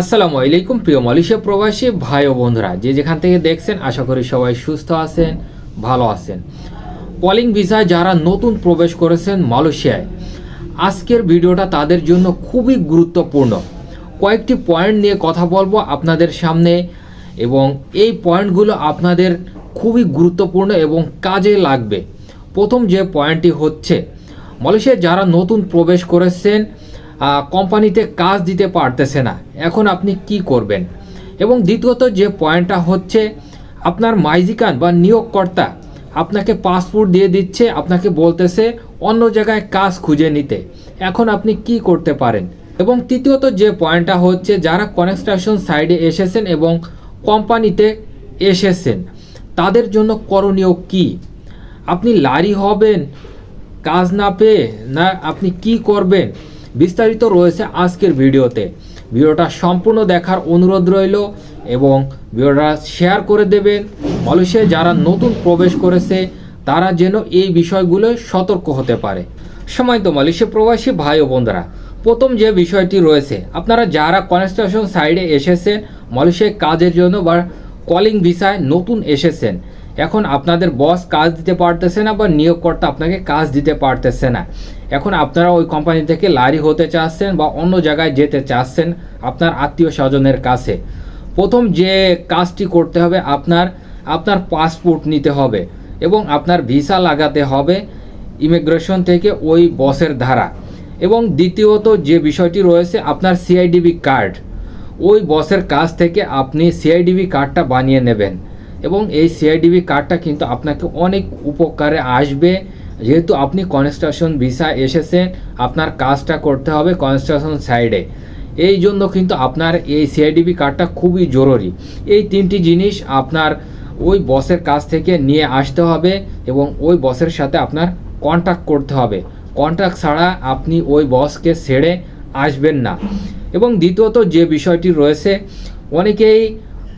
আসসালামু আলাইকুম প্রিয় মালয়েশিয়া প্রবাসী ভাই ও বন্ধুরা, যে যেখান থেকে দেখছেন আশা করি সবাই সুস্থ আছেন, ভালো আছেন। কলিং ভিসায় যারা নতুন প্রবেশ করেছেন মালয়েশিয়ায়, আজকের ভিডিওটা তাদের জন্য খুবই গুরুত্বপূর্ণ। কয়েকটি পয়েন্ট নিয়ে কথা বলবো আপনাদের সামনে, এবং এই পয়েন্টগুলো আপনাদের খুবই গুরুত্বপূর্ণ এবং কাজে লাগবে। প্রথম যে পয়েন্টটি হচ্ছে, মালয়েশিয়ায় যারা নতুন প্রবেশ করেছেন কোম্পানিতে কাজ দিতে পারতেছে না, এখন আপনি কি করবেন। এবং দ্বিতীয়ত যে পয়েন্টটা হচ্ছে, আপনার মাইজিকান বা নিয়োগকর্তা আপনাকে পাসপোর্ট দিয়ে দিচ্ছে, আপনাকে বলতেছে অন্য জায়গায় কাজ খুঁজে নিতে, এখন আপনি কি করতে পারেন। এবং তৃতীয়ত যে পয়েন্টটা হচ্ছে, যারা কনস্ট্রাকশন সাইডে এসেছেন এবং কোম্পানিতে এসেছেন, তাদের জন্য করণীয় কি। আপনি লারি হবেন কাজ না পেয়ে, না আপনি কি করবেন, বিস্তারিত রয়েছে আজকের ভিডিওতে। ভিডিওটা সম্পূর্ণ দেখার অনুরোধ রইল এবং ভিডিওটা শেয়ার করে দেবেন। মালয়েশিয়ায় যারা নতুন প্রবেশ করেছে তারা যেন এই বিষয়গুলো সতর্ক হতে পারে। সম্মানিত মালয়েশিয়া প্রবাসী ভাই ও বন্ধুরা, প্রথম যে বিষয়টি রয়েছে, আপনারা যারা কনস্ট্রাকশন সাইডে এসেছেন মালয়েশিয়ায় কাজের জন্য বা কলিং ভিসায় নতুন এসেছেন, এখন আপনাদের বস কাজ দিতে পারতেছে না বা নিয়োগকর্তা আপনাকে কাজ দিতে পারতেছে না, এখন আপনারা ওই কোম্পানি থেকে লারি হতে চাচ্ছেন বা অন্য জায়গায় যেতে চাচ্ছেন আপনার আত্মীয় স্বজনের কাছে। প্রথম যে কাজটি করতে হবে, আপনার পাসপোর্ট নিতে হবে এবং আপনার ভিসা লাগাতে হবে ইমিগ্রেশন থেকে ওই বসের ধারা। এবং দ্বিতীয়ত যে বিষয়টি রয়েছে, আপনার সিআইডিবি কার্ড, ওই বসের কাছ থেকে আপনি সিআইডিবি কার্ডটা বানিয়ে নেবেন। এবং এই সিআইডিবি কার্ডটা কিন্তু আপনাকে অনেক উপকারে আসবে, যেহেতু আপনি কনস্ট্রাকশন ভিসা এসেছেন, আপনার কাজটা করতে হবে কনস্ট্রাকশন সাইডে। এই জন্য কিন্তু আপনার এই সিআইডিবি কার্ডটা খুবই জরুরি। এই তিনটি জিনিস আপনার ওই বসের কাছ থেকে নিয়ে আসতে হবে এবং ওই বসের সাথে আপনার কন্ট্যাক্ট করতে হবে। কন্ট্যাক্ট ছাড়া আপনি ওই বসকে ছেড়ে আসবেন না। এবং দ্বিতীয়ত যে বিষয়টি রয়েছে, অনেকেই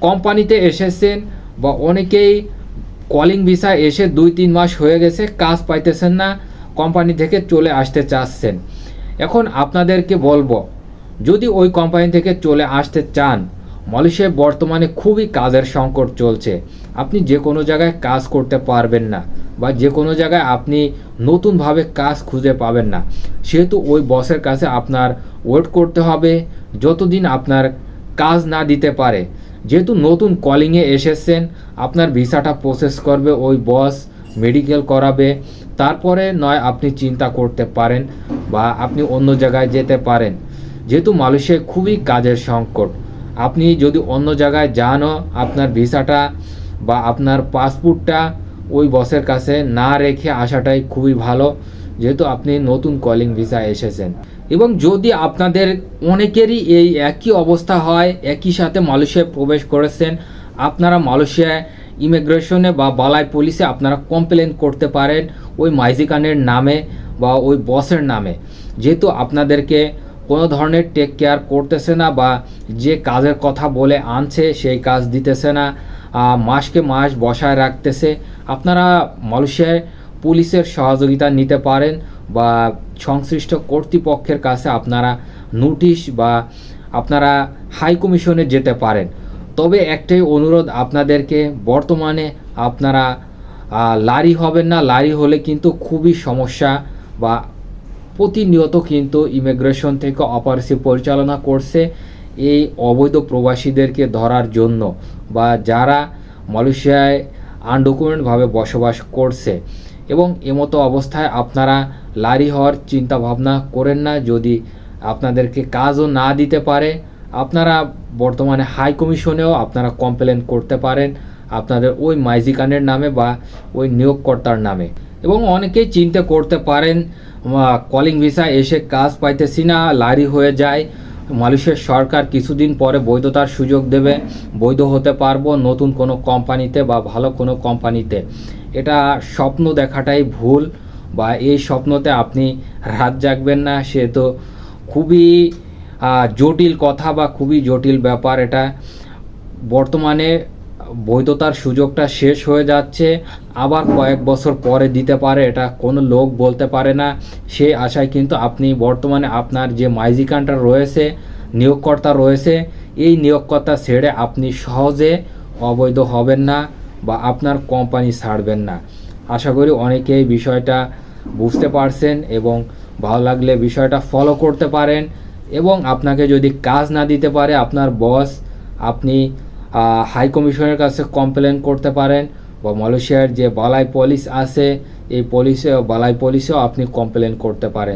কোম্পানিতে এসেছেন বা অনেকেই কলিং ভিসা এসে 2-3 মাস হয়ে গেছে, কাজ পাইতেছেন না, কোম্পানি থেকে চলে আসতে চাচ্ছেন। এখন আপনাদেরকে বলবো, যদি ওই কোম্পানি থেকে চলে আসতে চান, মালয়েশিয়ায় বর্তমানে খুবই কাজের সংকট চলছে। আপনি যে কোনো জায়গায় কাজ করতে পারবেন না বা যে কোনো জায়গায় আপনি নতুনভাবে কাজ খুঁজে পাবেন না, সেহেতু ওই বসের কাছে আপনার ওয়েট করতে হবে যতদিন আপনার কাজ না দিতে পারে। যেহেতু নতুন কলিংয়ে এসেছেন, আপনার ভিসাটা প্রসেস করবে ওই বস, মেডিকেল করাবে, তারপরে নয় আপনি চিন্তা করতে পারেন বা আপনি অন্য জায়গায় যেতে পারেন। যেহেতু মালয়েশিয়ায় খুবই কাজের সংকট, আপনি যদি অন্য জায়গায় যানও, আপনার ভিসাটা বা আপনার পাসপোর্টটা ওই বসের কাছে না রেখে আসাটাই খুবই ভালো, যেহেতু আপনি নতুন কলিং ভিসা এসেছেন। এবং যদি আপনাদের অনেকেরই এই একই অবস্থা হয়, একই সাথে মালয়েশিয়ায় প্রবেশ করেছেন, আপনারা মালয়েশিয়ায় ইমিগ্রেশনে বা বালাই পুলিশে আপনারা কমপ্লেন করতে পারেন ওই মাইজিকানের নামে বা ওই বসের নামে। যেহেতু আপনাদেরকে কোনো ধরনের টেক কেয়ার করতেছে না বা যে কাজের কথা বলে আনছে সেই কাজ দিতেছে না, মাসকে মাস বসায় রাখতেছে, আপনারা মালয়েশিয়ায় পুলিশের সহযোগিতা নিতে পারেন বা সংশ্লিষ্ট কর্তৃপক্ষের কাছে আপনারা নোটিশ বা আপনারা হাই কমিশনে যেতে পারেন। তবে একটাই অনুরোধ আপনাদেরকে, বর্তমানে আপনারা লারি হবেন না, লারি হলে কিন্তু খুবই সমস্যা। বা প্রতিনিয়ত কিন্তু ইমিগ্রেশন থেকে অপারেশন পরিচালনা করছে এই অবৈধ প্রবাসীদেরকে ধরার জন্য, বা যারা মালয়েশিয়ায় আনডকুমেন্টভাবে বসবাস করছে। এবং এমতো অবস্থায় আপনারা লারি হওয়ার চিন্তা ভাবনা করেন না। যদি আপনাদেরকে কাজও না দিতে পারে, আপনারা বর্তমানে হাই কমিশনেও আপনারা কমপ্লেন করতে পারেন আপনাদের ওই মাইজিকানের নামে বা ওই নিয়োগকর্তার নামে। এবং অনেকেই চিন্তা করতে পারেন, কলিং ভিসা এসে কাজ পাইতেছি না, লারি হয়ে যায়, মালয়েশিয়ার সরকার কিছুদিন পরে বৈধতার সুযোগ দেবে, বৈধ হতে পারবো নতুন কোনো কোম্পানিতে বা ভালো কোনো কোম্পানিতে। এটা স্বপ্ন দেখাটাই ভুল, বা এই স্বপ্নতে আপনি রাত জাগবেন না। সে তো খুবই জটিল কথা বা খুবই জটিল ব্যাপার। এটা বর্তমানে বৈধতার সুযোগটা শেষ হয়ে যাচ্ছে, আবার কয়েক বছর পরে দিতে পারে, এটা কোনো লোক বলতে পারে না। সেই আশায় কিন্তু আপনি বর্তমানে আপনার যে মাইজিকানটা রয়েছে, নিয়োগকর্তা রয়েছে, এই নিয়োগকর্তা ছেড়ে আপনি সহজে অবৈধ হবেন না বা আপনার কোম্পানি ছাড়বেন না। আশা করি অনেকেই বিষয়টা বুঝতে পারছেন এবং ভালো লাগলে বিষয়টা ফলো করতে পারেন। এবং আপনাকে যদি কাজ না দিতে পারে আপনার বস, আপনি হাই কমিশনের কাছে কমপ্লেন করতে পারেন বা মালয়েশিয়ার যে বালাই পুলিশ আছে এই বালাই পুলিশেও আপনি কমপ্লেন করতে পারেন।